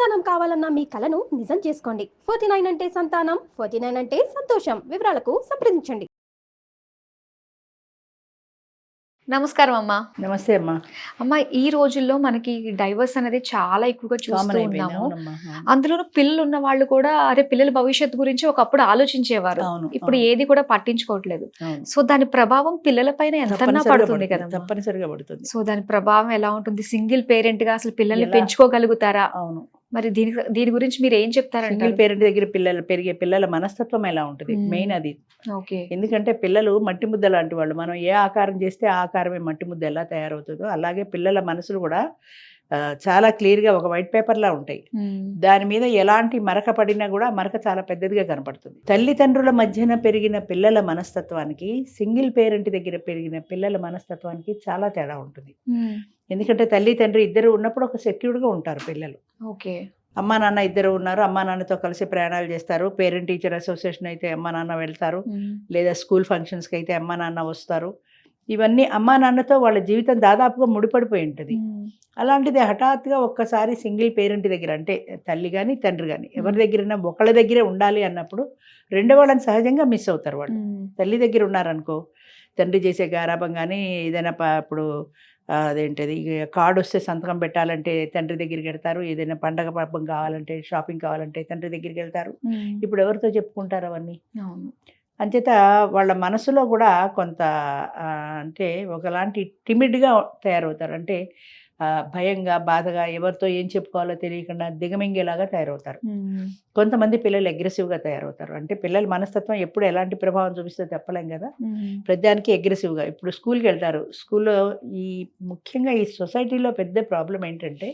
సంతానం కావాలన్న మీ కలను నిజం చేసుకోండి. 49 అంటే సంతానం, 49 అంటే సంతోషం. వివరాలకు సంప్రదించండి. నమస్కారం అమ్మా. నమస్తే అమ్మా. అమ్మ, ఈ రోజుల్లో మనకి డైవర్స్ అనేది చాలా ఎక్కువగా చూస్తూ కామన్ అయిపోయింది. ఉన్నాము. అవునమ్మా. అందులోనూ పిల్లలు ఉన్న వాళ్ళు కూడా అరే పిల్లల భవిష్యత్తు గురించి ఒకప్పుడు ఆలోచించేవారు. అవును, ఇప్పుడు అవును. ఏది కూడా పట్టించుకోవట్లేదు. అవును. సో దాని ప్రభావం పిల్లల పైన ఎంతన్నా తప్పనిసరిగా పడుతుంది కదా. తప్పనిసరిగా పడుతుంది. సో దాని ప్రభావం ఎలా ఉంటుంది? సింగిల్ పేరెంట్ గా అసలు పిల్లల్ని ఎలా? పెంచుకోగలుగుతారా? అవును. మరి దీని గురించి మీరు ఏం సింగిల్ చెప్తారంటారు? పేరెంట్ దగ్గర పెరిగే పిల్లల మనస్తత్వం ఎలా ఉంటుంది, మెయిన్ అది. ఓకే. ఎందుకంటే పిల్లలు మట్టి ముద్ద లాంటి వాళ్ళు. మనం ఏ ఆకారం చేస్తే ఆ ఆకారమే మట్టి ముద్ద ఎలా తయారవుతుందో అలాగే పిల్లల మనసులు కూడా చాలా క్లియర్గా ఒక వైట్ పేపర్లా ఉంటాయి. దాని మీద ఎలాంటి మరక పడినా కూడా మరక చాలా పెద్దదిగా కనపడుతుంది. తల్లిదండ్రుల మధ్యన పెరిగిన పిల్లల మనస్తత్వానికి సింగిల్ పేరెంట్ దగ్గర పెరిగిన పిల్లల మనస్తత్వానికి చాలా తేడా ఉంటుంది. ఎందుకంటే తల్లి తండ్రి ఇద్దరు ఉన్నప్పుడు ఒక సెక్యూర్డ్గా ఉంటారు పిల్లలు. ఓకే. అమ్మా నాన్న ఇద్దరు ఉన్నారు, అమ్మా నాన్నతో కలిసి ప్రయాణాలు చేస్తారు. పేరెంట్ టీచర్ అసోసియేషన్ అయితే అమ్మా నాన్న వెళ్తారు, లేదా స్కూల్ ఫంక్షన్స్కి అయితే అమ్మా నాన్న వస్తారు. ఇవన్నీ అమ్మా నాన్నతో వాళ్ళ జీవితం దాదాపుగా ముడిపడిపోయి ఉంటుంది. అలాంటిది హఠాత్తుగా ఒక్కసారి సింగిల్ పేరెంట్ దగ్గర, అంటే తల్లి కానీ తండ్రి కానీ ఎవరి దగ్గరైనా ఒకళ్ళ దగ్గరే ఉండాలి అన్నప్పుడు రెండో వాళ్ళని సహజంగా మిస్ అవుతారు. వాళ్ళు తల్లి దగ్గర ఉన్నారనుకో, తండ్రి చేసే గారాబం కానీ ఏదైనా ఇప్పుడు అదేంటిది కార్డు వస్తే సంతకం పెట్టాలంటే తండ్రి దగ్గరికి వెళ్తారు, ఏదైనా పండగ పబ్బం కావాలంటే షాపింగ్ కావాలంటే తండ్రి దగ్గరికి వెళ్తారు. ఇప్పుడు ఎవరితో చెప్పుకుంటారు అవన్నీ? అంచేత వాళ్ళ మనసులో కూడా కొంత అంటే ఒకలాంటి టిమిడ్గా తయారవుతారు. అంటే భయంగా, బాధగా, ఎవరితో ఏం చెప్పుకోవాలో తెలియకుండా దిగమింగేలాగా తయారవుతారు. కొంతమంది పిల్లలు అగ్రెసివ్గా తయారవుతారు. అంటే పిల్లల మనస్తత్వం ఎప్పుడు ఎలాంటి ప్రభావం చూపిస్తే చెప్పలేం కదా. ప్రతిదానికి అగ్రెసివ్గా. ఇప్పుడు స్కూల్కి వెళ్తారు, స్కూల్లో ముఖ్యంగా ఈ సొసైటీలో పెద్ద ప్రాబ్లం ఏంటంటే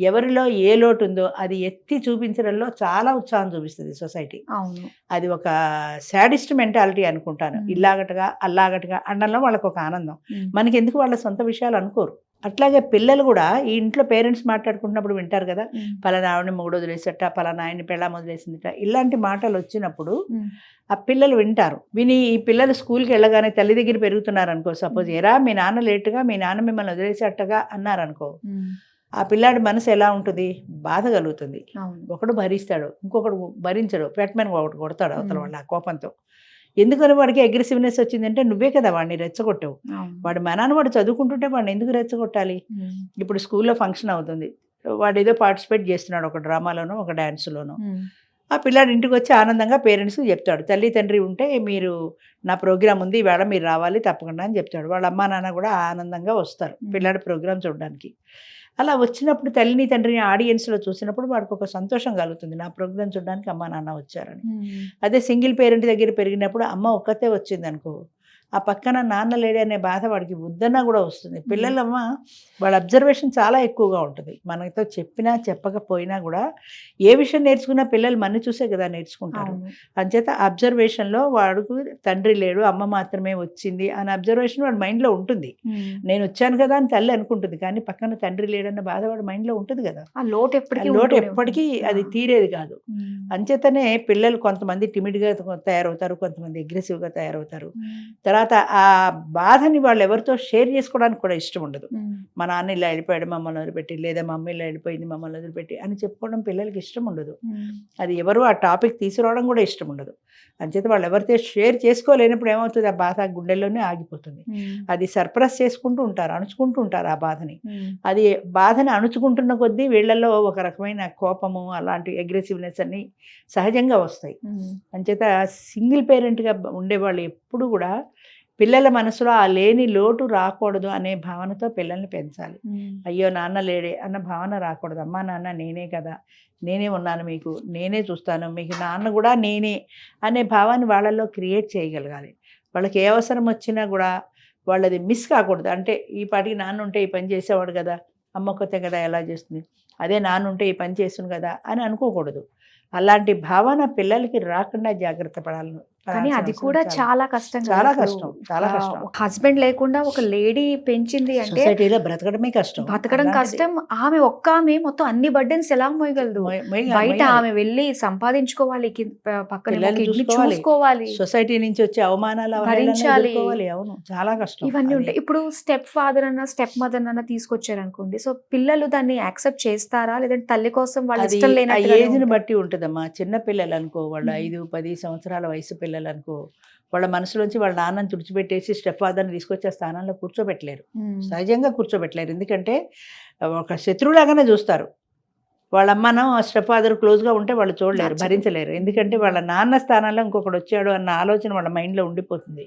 ఎవరిలో ఏ లోటు ఉందో అది ఎత్తి చూపించడంలో చాలా ఉత్సాహం చూపిస్తుంది సొసైటీ. అది ఒక శాడిస్ట్ మెంటాలిటీ అనుకుంటాను. ఇల్లాగటగా అల్లాగటగా అనడంలో వాళ్ళకు ఒక ఆనందం. మనకి ఎందుకు వాళ్ళ సొంత విషయాలు అనుకోరు. అట్లాగే పిల్లలు కూడా ఈ ఇంట్లో పేరెంట్స్ మాట్లాడుకుంటున్నప్పుడు వింటారు కదా, పలానా ఆవిడని మొగుడు వదిలేసట, పలానా ఆయన్ని పెళ్ళాం వదిలేసిందట, ఇలాంటి మాటలు వచ్చినప్పుడు ఆ పిల్లలు వింటారు. విని ఈ పిల్లలు స్కూల్కి వెళ్ళగానే తల్లి దగ్గర పెరుగుతున్నారు అనుకో, సపోజ్ ఎరా మీ నాన్న లేటుగా మీ నాన్న మిమ్మల్ని వదిలేసేటగా అన్నారనుకో, ఆ పిల్లాడి మనసు ఎలా ఉంటుంది? బాధ కలుగుతుంది. ఒకడు భరిస్తాడు, ఇంకొకడు భరించడు, పెట్టమని ఒకటి కొడతాడు అవతల వాళ్ళ ఆ కోపంతో. ఎందుకని వాడికి అగ్రెసివ్నెస్ వచ్చిందంటే నువ్వే కదా వాడిని రెచ్చగొట్టావు. వాడు మనాన్ని వాడు చదువుకుంటుంటే వాడిని ఎందుకు రెచ్చగొట్టాలి? ఇప్పుడు స్కూల్లో ఫంక్షన్ అవుతుంది, వాడు ఏదో పార్టిసిపేట్ చేస్తున్నాడు ఒక డ్రామాలోనో ఒక డ్యాన్స్లోనో. ఆ పిల్లాడు ఇంటికి వచ్చి ఆనందంగా పేరెంట్స్కి చెప్తాడు. తల్లి తండ్రి ఉంటే మీరు నా ప్రోగ్రామ్ ఉంది ఈవేళ మీరు రావాలి తప్పకుండా అని చెప్తాడు. వాళ్ళ అమ్మా నాన్న కూడా ఆనందంగా వస్తారు పిల్లాడి ప్రోగ్రామ్ చూడడానికి. అలా వచ్చినప్పుడు తల్లిని తండ్రిని ఆడియన్స్లో చూసినప్పుడు వాడికి ఒక సంతోషం కలుగుతుంది, నా ప్రోగ్రామ్ చూడడానికి అమ్మ నాన్న వచ్చారని. అదే సింగిల్ పేరెంట్ దగ్గర పెరిగినప్పుడు అమ్మ ఒక్కతే వచ్చింది అనుకో, ఆ పక్కన నాన్న లేడే అనే బాధ వాడికి వద్దన్నా కూడా వస్తుంది. పిల్లలమ్మ వాళ్ళ అబ్జర్వేషన్ చాలా ఎక్కువగా ఉంటుంది. మనతో చెప్పినా చెప్పకపోయినా కూడా ఏ విషయం నేర్చుకున్నా పిల్లలు మన చూసే కదా నేర్చుకుంటారు. అంచేత అబ్జర్వేషన్లో వాడుకు తండ్రి లేడు అమ్మ మాత్రమే వచ్చింది అనే అబ్జర్వేషన్ వాడి మైండ్లో ఉంటుంది. నేను వచ్చాను కదా అని తల్లి అనుకుంటుంది, కానీ పక్కన తండ్రి లేడన్న బాధ వాడి మైండ్లో ఉంటుంది కదా. ఆ లోటు ఎప్పటికీ అది తీరేది కాదు. అంచేతనే పిల్లలు కొంతమంది టిమిడ్గా తయారవుతారు, కొంతమంది అగ్రెసివ్గా తయారవుతారు. తర్వాత ఆ బాధని వాళ్ళు ఎవరితో షేర్ చేసుకోవడానికి కూడా ఇష్టం ఉండదు. మా నాన్న ఇలా వెళ్ళిపోయాడు మమ్మల్ని వదిలిపెట్టి, లేదా మా అమ్మ ఇలా వెళ్ళిపోయింది మమ్మల్ని వదిలిపెట్టి అని చెప్పుకోవడం పిల్లలకి ఇష్టం ఉండదు. అది ఎవరు ఆ టాపిక్ తీసుకురావడం కూడా ఇష్టం ఉండదు. అంచేత వాళ్ళు ఎవరితో షేర్ చేసుకోలేనప్పుడు ఏమవుతుంది, ఆ బాధ గుండెల్లోనే ఆగిపోతుంది. అది సర్ప్రెస్ చేసుకుంటూ ఉంటారు, అణుచుకుంటూ ఉంటారు ఆ బాధని. అది బాధని అణుచుకుంటున్న కొద్దీ వీళ్ళల్లో ఒక రకమైన కోపము అలాంటి అగ్రెసివ్నెస్ అన్ని సహజంగా వస్తాయి. అంచేత సింగిల్ పేరెంట్గా ఉండేవాళ్ళు ఎప్పుడు కూడా పిల్లల మనసులో ఆ లేని లోటు రాకూడదు అనే భావనతో పిల్లల్ని పెంచాలి. అయ్యో నాన్న లేడే అన్న భావన రాకూడదు. అమ్మా నాన్న నేనే కదా, నేనే ఉన్నాను మీకు, నేనే చూస్తాను, మీకు నాన్న కూడా నేనే అనే భావాన్ని వాళ్ళల్లో క్రియేట్ చేయగలగాలి. వాళ్ళకి ఏ అవసరం వచ్చినా కూడా వాళ్ళది మిస్ కాకూడదు. అంటే ఈ పాటికి నాన్న ఉంటే ఈ పని చేసేవాడు కదా, అమ్మ కొత్త కదా ఎలా చేస్తుంది, అదే నాన్న ఉంటే ఈ పని చేస్తుంది కదా అని అనుకోకూడదు. అలాంటి భావన పిల్లలకి రాకుండా జాగ్రత్త కానీ పడాల్సిన అది అవసరం కూడా చాలా కష్టం కదా. చాలా ఇప్పుడు కష్టం, చాలా కష్టం. హస్బెండ్ లేకుండా ఒక లేడీ పెంచింది అంటే సొసైటీలో బ్రతకడమే కష్టం. బతకడం అలాంటిది కష్టం. ఆమె మొత్తం అన్ని బర్డెన్స్ ఎలా మోయగలదు? బయట మొయ్యాలి. ఆమె వెళ్ళి సంపాదించుకోవాలి, పక్కన పిల్లల్ని కిడ్నీ చూసుకోవాలి. చూసుకోవాలి, సొసైటీ నుంచి వచ్చే అవమానాలు అవహేళనలు భరించాలి. ఎదుర్కోవాలి. అవును, చాలా కష్టం. ఇవన్నీ అది ఉంటాయి. ఇప్పుడు స్టెప్ ఫాదర్ అన్న స్టెప్ మదర్ అన్న తీసుకొచ్చారు అనుకోండి, సో పిల్లలు దాన్ని యాక్సెప్ట్ చేస్తారా, లేదంటే తల్లి కోసం వాళ్ళ అది ఇష్టం ఆ లేనట్టుగానే ఏజ్ని ఉంటారా? బట్టి ఉంటుందమ్మా. చిన్న పిల్లలు అనుకో, వాళ్ళు 5-10 సంవత్సరాల వయసు పిల్లలు అనుకో, వాళ్ళ మనసులోంచి వాళ్ళ నాన్నని తుడిచిపెట్టేసి స్టెప్ ఫాదర్ని తీసుకొచ్చి ఆ స్థానంలో కూర్చోబెట్టలేరు. సహజంగా కూర్చోబెట్టలేరు. ఎందుకంటే ఒక శత్రువులాగానే చూస్తారు. వాళ్ళ అమ్మనో స్టెప్ ఫాదర్ క్లోజ్గా ఉంటే వాళ్ళు చూడలేరు, నచ్చదు. భరించలేరు. ఎందుకంటే వాళ్ళ నాన్న స్థానంలో ఇంకొకడు వచ్చాడు అన్న ఆలోచన వాళ్ళ మైండ్లో ఉండిపోతుంది.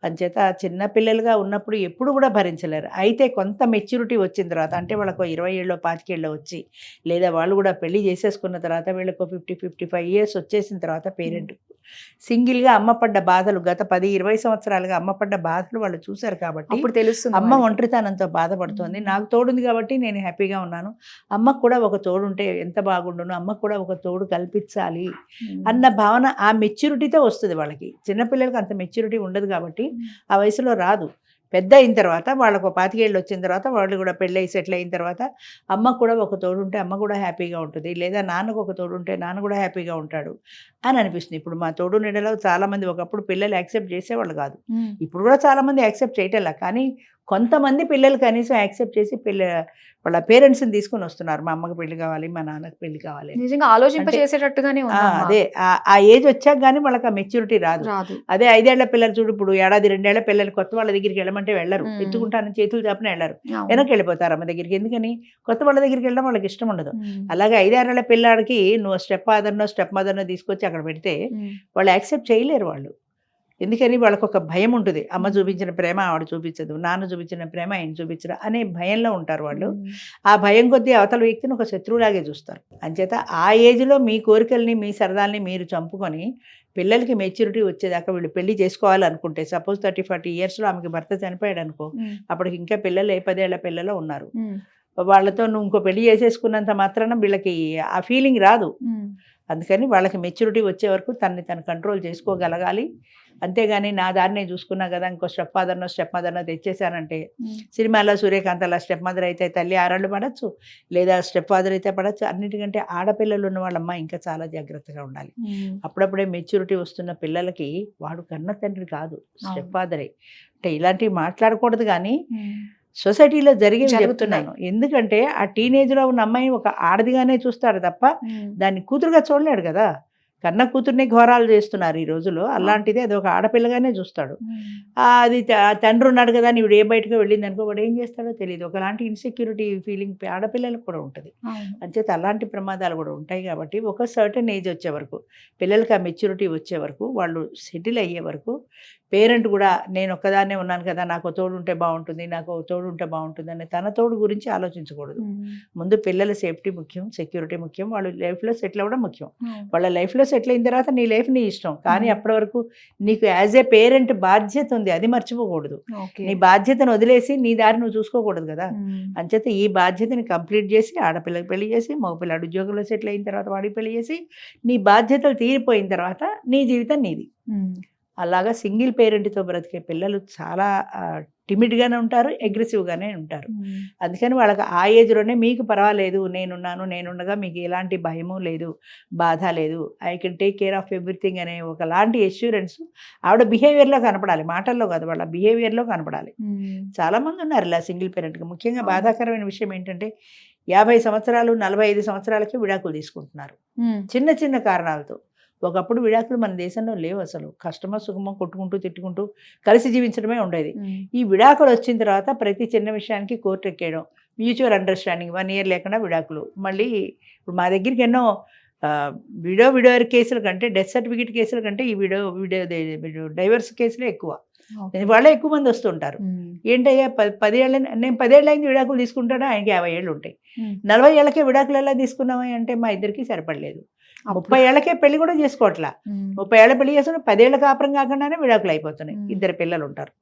అంచేత చిన్న పిల్లలుగా ఉన్నప్పుడు ఎప్పుడు కూడా భరించలేరు. అయితే కొంత మెచ్యూరిటీ వచ్చిన తర్వాత, అంటే వాళ్ళకు 20 ఏళ్ళో 25 ఏళ్ళో వచ్చి, లేదా వాళ్ళు కూడా పెళ్లి చేసేసుకున్న తర్వాత వీళ్ళకు 50-55 ఇయర్స్ వచ్చేసిన తర్వాత పేరెంట్ సింగిల్గా అమ్మ పడ్డ బాధలు, గత 10-20 సంవత్సరాలుగా అమ్మ పడ్డ బాధలు వాళ్ళు చూశారు కాబట్టి అప్పుడు తెలుస్తుంది అమ్మ వాళ్ళకి. ఒంటరితనంతో బాధపడుతోంది. నాకు తోడుంది కాబట్టి నేను హ్యాపీగా ఉన్నాను, అమ్మకు కూడా ఒక తోడు ఉంటే ఎంత బాగుండును, అమ్మకు కూడా ఒక తోడు కల్పించాలి అన్న భావన ఆ మెచ్యూరిటీతో వస్తుంది వాళ్ళకి. చిన్నపిల్లలకి అంత మెచ్యూరిటీ ఉండదు కాబట్టి ఆ వయసులో రాదు. పెద్ద అయిన తర్వాత వాళ్ళకు 25 ఏళ్ళు వచ్చిన తర్వాత వాళ్ళు కూడా పెళ్ళై సెటిల్ అయిన తర్వాత అమ్మకు కూడా ఒక తోడు ఉంటే అమ్మ కూడా హ్యాపీగా ఉంటుంది, లేదా నాన్నకు ఒక తోడు ఉంటే నాన్న కూడా హ్యాపీగా ఉంటాడు అని అనిపిస్తుంది. ఇప్పుడు మా తోడు నీడలో చాలామంది ఒకప్పుడు పిల్లలు యాక్సెప్ట్ చేసేవాళ్ళు కాదు, ఇప్పుడు కూడా చాలామంది యాక్సెప్ట్ చేయటంలా. కానీ కొంతమంది పిల్లలు కనీసం యాక్సెప్ట్ చేసి వాళ్ళ పేరెంట్స్ని తీసుకొని వస్తున్నారు. మా అమ్మకి పెళ్లి కావాలి, మా నాన్నకి పెళ్లి కావాలి. నిజంగా ఆలోచింపచేసేటట్టుగానే ఉందమ్మా. అదే ఆ ఏజ్ వచ్చాక కానీ వాళ్ళకి ఆ మెచ్యూరిటీ రాదు. రాదు. అదే 5 ఏళ్ల పిల్లలు చూడు, ఇప్పుడు 1-2 ఏళ్ల పిల్లలు కొత్త వాళ్ళ దగ్గరికి వెళ్ళమంటే వెళ్ళరు, ఎత్తుకుంటానని చేతులు చాపిన వెళ్ళరు, అవును. వెనక్కి వెళ్ళిపోతారు అమ్మ దగ్గరికి. ఎందుకని? కొత్త వాళ్ళ దగ్గరికి వెళ్ళడం వాళ్ళకి ఇష్టం ఉండదు. ఉమ్. అలాగే 5-6 ఏళ్ల పిల్లాడికి నువ్వు స్టెప్ ఫాదర్నో స్టెప్ మదర్నో తీసుకొచ్చి అక్కడ పెడితే వాళ్ళు యాక్సెప్ట్ చేయలేరు వాళ్ళు. ఎందుకని? వాళ్ళకు ఒక భయం ఉంటుంది. అమ్మ చూపించిన ప్రేమ ఆవిడ చూపించదు, నాన్న చూపించిన ప్రేమ ఆయన చూపించరు అనే భయంలో ఉంటారు వాళ్ళు. ఆ భయం కొద్దీ అవతల వ్యక్తిని ఒక శత్రువులాగే చూస్తారు. అంచేత ఆ ఏజ్లో మీ కోరికల్ని మీ సరదాల్ని మీరు చంపుకొని పిల్లలకి మెచ్యూరిటీ వచ్చేదాకా వీళ్ళు పెళ్లి చేసుకోవాలనుకుంటే, సపోజ్ 30-40 ఇయర్స్లో ఆమెకి భర్త చనిపోయాడు అనుకో, అప్పటికి ఇంకా పిల్లలు 10 ఏళ్ల పిల్లలు ఉన్నారు. వాళ్ళతో నువ్వు ఇంకో పెళ్లి చేసేసుకున్నంత మాత్రాన వీళ్ళకి ఆ ఫీలింగ్ రాదు. అందుకని వాళ్ళకి మెచ్యూరిటీ వచ్చే వరకు తనని తను కంట్రోల్ చేసుకోగలగాలి. అంతేగాని నా దారినే చూసుకున్నా కదా, ఇంకో స్టెప్ ఫాదర్నో స్టెప్ మదర్నో తెచ్చేసానంటే, సినిమాలో సూర్యకాంత్ అలా స్టెప్ మదర్ అయితే తల్లి 6 ఏళ్ళు పడచ్చు, లేదా స్టెప్ ఫాదర్ అయితే పడచ్చు. అన్నిటికంటే ఆడపిల్లలు ఉన్న వాళ్ళమ్మ ఇంకా చాలా జాగ్రత్తగా ఉండాలి. అప్పుడప్పుడే మెచ్యూరిటీ వస్తున్న పిల్లలకి వాడు కన్న తండ్రి కాదు, స్టెప్ ఫాదరే. అంటే ఇలాంటివి మాట్లాడకూడదు, కానీ సొసైటీలో జరిగేవి చెప్తున్నాను. ఎందుకంటే ఆ టీనేజ్లో ఉన్న అమ్మాయిని ఒక ఆడదిగానే చూస్తాడు తప్ప దాన్ని కూతురుగా చూడలేడు కదా. కన్న కూతుర్ని ఘోరాలు చేస్తున్నారు ఈ రోజులో. అలాంటిది అది ఒక ఆడపిల్లగానే చూస్తాడు. అది తండ్రి ఉన్నాడు కదా అని ఇవిడ ఏ బయటకు వెళ్ళింది అనుకో, వాడు ఏం చేస్తాడో తెలియదు. ఒకలాంటి ఇన్సెక్యూరిటీ ఫీలింగ్ ఆడపిల్లలకు కూడా ఉంటుంది. అంచేత అలాంటి ప్రమాదాలు కూడా ఉంటాయి. కాబట్టి ఒక సర్టన్ ఏజ్ వచ్చే వరకు, పిల్లలకి ఆ మెచ్యూరిటీ వచ్చే వరకు, వాళ్ళు సెటిల్ అయ్యే వరకు పేరెంట్ కూడా నేను ఒక్కదాన్నే ఉన్నాను కదా, నాకు తోడు ఉంటే బాగుంటుంది, నాకు తోడు ఉంటే బాగుంటుంది అని తన తోడు గురించి ఆలోచించకూడదు. ముందు పిల్లల సేఫ్టీ ముఖ్యం, సెక్యూరిటీ ముఖ్యం, వాళ్ళు లైఫ్లో సెటిల్ అవ్వడం ముఖ్యం. వాళ్ళ లైఫ్లో సెటిల్ అయిన తర్వాత నీ లైఫ్ నీ ఇష్టం, కానీ అప్పటి వరకు నీకు యాజ్ ఏ పేరెంట్ బాధ్యత ఉంది, అది మర్చిపోకూడదు. నీ బాధ్యతను వదిలేసి నీ దారి నువ్వు చూసుకోకూడదు కదా. అంచేత ఈ బాధ్యతని కంప్లీట్ చేసి ఆడపిల్లకి పెళ్లి చేసి, మగపిల్లాడు ఉద్యోగంలో సెటిల్ అయిన తర్వాత వాడికి పెళ్లి చేసి, నీ బాధ్యతలు తీరిపోయిన తర్వాత నీ జీవితం నీది. అలాగా సింగిల్ పేరెంట్తో బ్రతికే పిల్లలు చాలా టిమిడ్గానే ఉంటారు, అగ్రెసివ్గానే ఉంటారు. అందుకని వాళ్ళకి ఆ ఏజ్లోనే మీకు పర్వాలేదు, నేనుండగా మీకు ఎలాంటి భయము లేదు, బాధ లేదు, I can take care of everything అనే ఒకలాంటి అష్యూరెన్స్ ఆవిడ బిహేవియర్లో కనపడాలి, మాటల్లో కాదు, వాళ్ళ బిహేవియర్లో కనపడాలి. చాలామంది ఉన్నారు ఇలా సింగిల్ పేరెంట్గా. ముఖ్యంగా బాధాకరమైన విషయం ఏంటంటే 50 సంవత్సరాలు 45 సంవత్సరాలకి విడాకులు తీసుకుంటున్నారు చిన్న చిన్న కారణాలతో. ఒకప్పుడు విడాకులు మన దేశంలో లేవు అసలు. కష్టమో సుఖమో కొట్టుకుంటూ తిట్టుకుంటూ కలిసి జీవించడమే ఉండేది. ఈ విడాకులు వచ్చిన తర్వాత ప్రతి చిన్న విషయానికి కోర్టు ఎక్కేయడం, మ్యూచువల్ అండర్స్టాండింగ్, 1 ఇయర్ లేకుండా విడాకులు. మళ్ళీ ఇప్పుడు మా దగ్గరికి ఎన్నో విడోవర్ కేసుల కంటే, డెత్ సర్టిఫికేట్ కేసుల కంటే ఈ డైవర్స్ కేసులే ఎక్కువ. వాళ్ళే ఎక్కువ మంది వస్తుంటారు. ఏంటయ్యా 10 ఏళ్ళ, నేను 10 ఏళ్ళు అయింది విడాకులు తీసుకుంటాడా, ఆయనకి 50 ఏళ్ళు ఉంటాయి. 40 ఏళ్ళకే విడాకులు ఎలా తీసుకున్నావా అంటే మా ఇద్దరికి సరిపడలేదు. 30 ఏళ్ళకే పెళ్లి కూడా చేసుకోవట్లా. 30 ఏళ్ళ పెళ్లి చేసుకుని 10 ఏళ్ళ కాపురం కాకుండానే విడాకులు అయిపోతున్నాయి. 2 పిల్లలు ఉంటారు.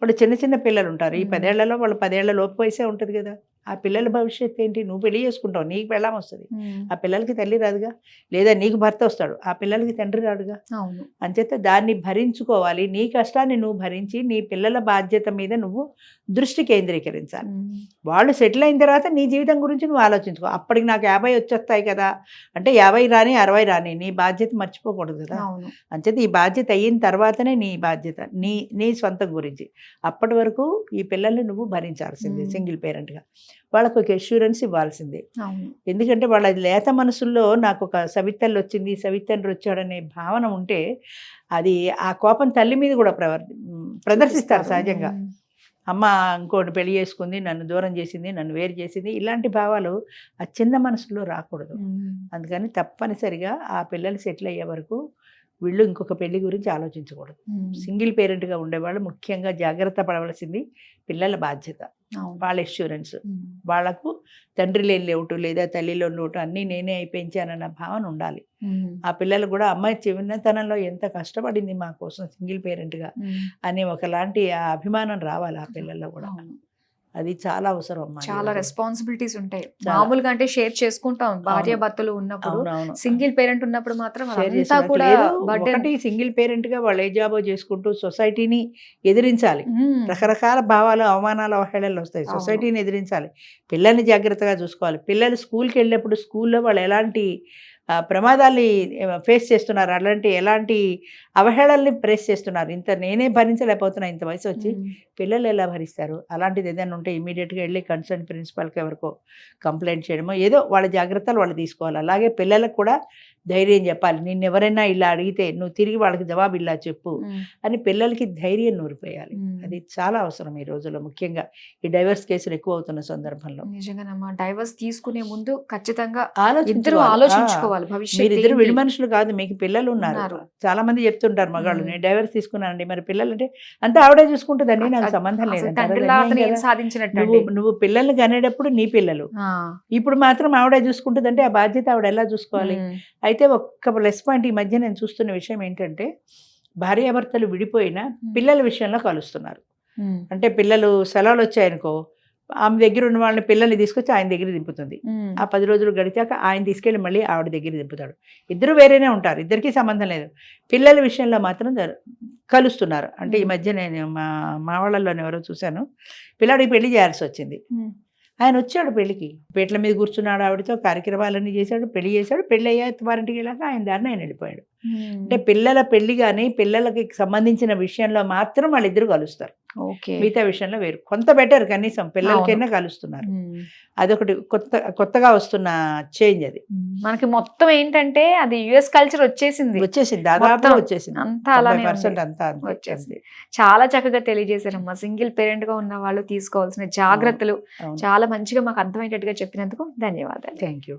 వాళ్ళు చిన్న చిన్న పిల్లలు ఉంటారు. ఈ 10 ఏళ్లలో వాళ్ళు 10 ఏళ్ల లోపు వయసే ఉంటుంది కదా. ఆ పిల్లల భవిష్యత్తు ఏంటి? నువ్వు పెళ్లి చేసుకుంటావు, నీకు పెళ్ళాం వస్తుంది, ఆ పిల్లలకి తల్లి రాదుగా. లేదా నీకు భర్త వస్తాడు, ఆ పిల్లలకి తండ్రి రాడుగా. అవును. అంచేత దాన్ని భరించుకోవాలి. నీ కష్టాన్ని నువ్వు భరించి నీ పిల్లల బాధ్యత మీద నువ్వు దృష్టి కేంద్రీకరించాలి. వాళ్ళు సెటిల్ అయిన తర్వాత నీ జీవితం గురించి నువ్వు ఆలోచించుకో. అప్పటికి నాకు 50 వచ్చేస్తాయి కదా అంటే 50 రాని 60 రాని నీ బాధ్యత మర్చిపోకూడదు కదా. అవును. అంచేత ఈ బాధ్యత అయిన తర్వాతనే నీ బాధ్యత నీ సొంతం గురించి. అప్పటి వరకు ఈ పిల్లల్ని నువ్వు భరించాల్సిందే సింగిల్ పేరెంట్గా. వాళ్ళకు ఒక అష్యూరెన్స్ ఇవ్వాల్సిందే. అవును. ఎందుకంటే వాళ్ళ లేత మనసుల్లో నాకు ఒక సవితల్లి వచ్చింది, సవితండ్రి వచ్చాడనే భావన ఉంటే అది ఆ కోపం తల్లి మీద కూడా ప్రదర్శిస్తారు సహజంగా. అమ్మ ఇంకోటి పెళ్లి చేసుకుంది, నన్ను దూరం చేసింది, నన్ను వేరు చేసింది, ఇలాంటి భావాలు ఆ చిన్న మనసులో రాకూడదు. అందుకని తప్పనిసరిగా ఆ పిల్లలు సెటిల్ అయ్యే వరకు వీళ్ళు ఇంకొక పెళ్లి గురించి ఆలోచించకూడదు. సింగిల్ పేరెంట్గా ఉండేవాళ్ళు ముఖ్యంగా జాగ్రత్త పడవలసింది పిల్లల బాధ్యత, వాళ్ళ అష్యూరెన్స్. వాళ్లకు తండ్రి లేని లోటు లేదా తల్లిలో లోటు అన్నీ నేనే అయి పెంచానన్న భావన ఉండాలి. ఆ పిల్లలు కూడా అమ్మాయి చిన్నతనంలో ఎంత కష్టపడింది మా కోసం సింగిల్ పేరెంట్గా అనే ఒకలాంటి ఆ అభిమానం రావాలి ఆ పిల్లల్లో కూడా. అది చాలా అవసరం అమ్మా. చాలా రెస్పాన్సిబిలిటీస్ ఉంటాయి. మామూలుగా అంటే షేర్ చేసుకుంటాం భార్య భర్తలు ఉన్నప్పుడు, అవునవును. సింగిల్ పేరెంట్ ఉన్నప్పుడు మాత్రం షేర్ అదంతా చేసుకున్నట్టు కూడా లేదు. burden. ఒకటి సింగిల్ పేరెంట్గా వాళ్ళు ఏ జాబో చేసుకుంటూ సొసైటీని ఎదిరించాలి. రకరకాల భావాలు, అవమానాలు, అవహేళనలు వస్తాయి. అవును. సొసైటీని ఎదిరించాలి. పిల్లల్ని జాగ్రత్తగా చూసుకోవాలి. పిల్లలు స్కూల్కి వెళ్ళినప్పుడు స్కూల్లో వాళ్ళు ఎలాంటి ప్రమాదాల్ని ఫేస్ చేస్తున్నారు, ఎలాంటి అవహేళనల్ని ఫేస్ చేస్తున్నారు. నేనే భరించలేకపోతున్నా ఇంత వయసు వచ్చి, పిల్లలు ఎలా భరిస్తారు? అలాంటిది ఏదైనా ఉంటే ఇమీడియట్గా వెళ్ళి కన్సర్న్ ప్రిన్సిపల్కి ఎవరికో కంప్లైంట్ చేయడమో ఏదో వాళ్ళ జాగ్రత్తలు వాళ్ళు తీసుకోవాలి. అలాగే పిల్లలకు కూడా ధైర్యం చెప్పాలి. నిన్ను ఎవరైనా ఇలా అడిగితే నువ్వు తిరిగి వాళ్ళకి జవాబు ఇలా చెప్పు అని పిల్లలకి ధైర్యం నూరిపోయాలి. అది చాలా అవసరం ఈ రోజుల్లో, ముఖ్యంగా ఈ డైవర్స్ కేసులు ఎక్కువ అవుతున్న సందర్భంలో. నిజంగానమ్మా, డైవర్స్ తీసుకునే ముందు ఖచ్చితంగా ఇద్దరు ఆలోచించుకోవాలి. ఆలోచించుకోవాలి భవిష్యత్తు మీరిద్దరు ఏంటి. విడి మనుషులు కాదు, మీకు పిల్లలు ఉన్నారు. ఉన్నారు. చాలా మంది చెప్తుంటారు మగాళ్ళు, మ్మ్. నేను డైవర్స్ తీసుకున్నానండి, మరి పిల్లలు అంటే అంతా ఆవిడే చూసుకుంటుందండి, నాకు సంబంధం అసలు లేదంటారు. తండ్రిలా అది అతను అన్యాయం ఏం కదా. సాధించినట్టు నువ్వు పిల్లల్ని కనేటప్పుడు నీ పిల్లలు, ఇప్పుడు మాత్రం ఆవిడే చూసుకుంటుందంటే ఆ బాధ్యత ఆవిడ ఎలా చూసుకోవాలి? అయితే ఒక్క ప్లస్ పాయింట్ ఈ మధ్య నేను చూస్తున్న విషయం ఏంటంటే, భార్యాభర్తలు విడిపోయినా పిల్లల విషయంలో కలుస్తున్నారు. అంటే పిల్లలు సెలవులు వచ్చాయనుకో, ఆమె దగ్గర ఉన్న వాళ్ళని పిల్లల్ని తీసుకొచ్చి ఆయన దగ్గర దింపుతుంది. ఆ 10 రోజులు గడిచాక ఆయన తీసుకెళ్ళి మళ్ళీ ఆవిడ దగ్గర దింపుతాడు. ఇద్దరు వేరేనే ఉంటారు, ఇద్దరికీ సంబంధం లేదు. పిల్లల విషయంలో మాత్రం కలుస్తున్నారు. అంటే ఈ మధ్య నేను మా వాళ్ళలో ఎవరో చూశాను, పిల్లాడికి పెళ్లి చేయాల్సి వచ్చింది. ఆయన వచ్చాడు పెళ్లికి, పీటల మీద కూర్చున్నాడు, ఆవిడతో కార్యక్రమాలన్నీ చేశాడు, పెళ్లి చేశాడు. పెళ్లి అయ్యా వారింటికి వెళ్ళాక ఆయన దారిని ఆయన వెళ్ళిపోయాడు. అంటే పిల్లల పెళ్లి కానీ పిల్లలకి సంబంధించిన విషయంలో మాత్రం వాళ్ళిద్దరు కలుస్తారు. ఓకే. మిగతా విషయంలో వేరు. కొంత బెటర్, కనీసం పిల్లలకైనా కలుస్తున్నారు. అదొకటి కొత్తగా వస్తున్న చేంజ్. అది మనకి మొత్తం ఏంటంటే అది యుఎస్ కల్చర్ వచ్చేసింది, దాదాపు మొత్తం వచ్చేసింది. అంతా అలానే 90% అంతా వచ్చేసింది. చాలా చక్కగా తెలియజేశారమ్మా. సింగిల్ పేరెంట్ గా ఉన్న వాళ్ళు తీసుకోవాల్సిన జాగ్రత్తలు అవును. చాలా మంచిగా మాకు అర్థమయ్యేటట్టుగా చెప్పినందుకు ధన్యవాదాలు. Thank you.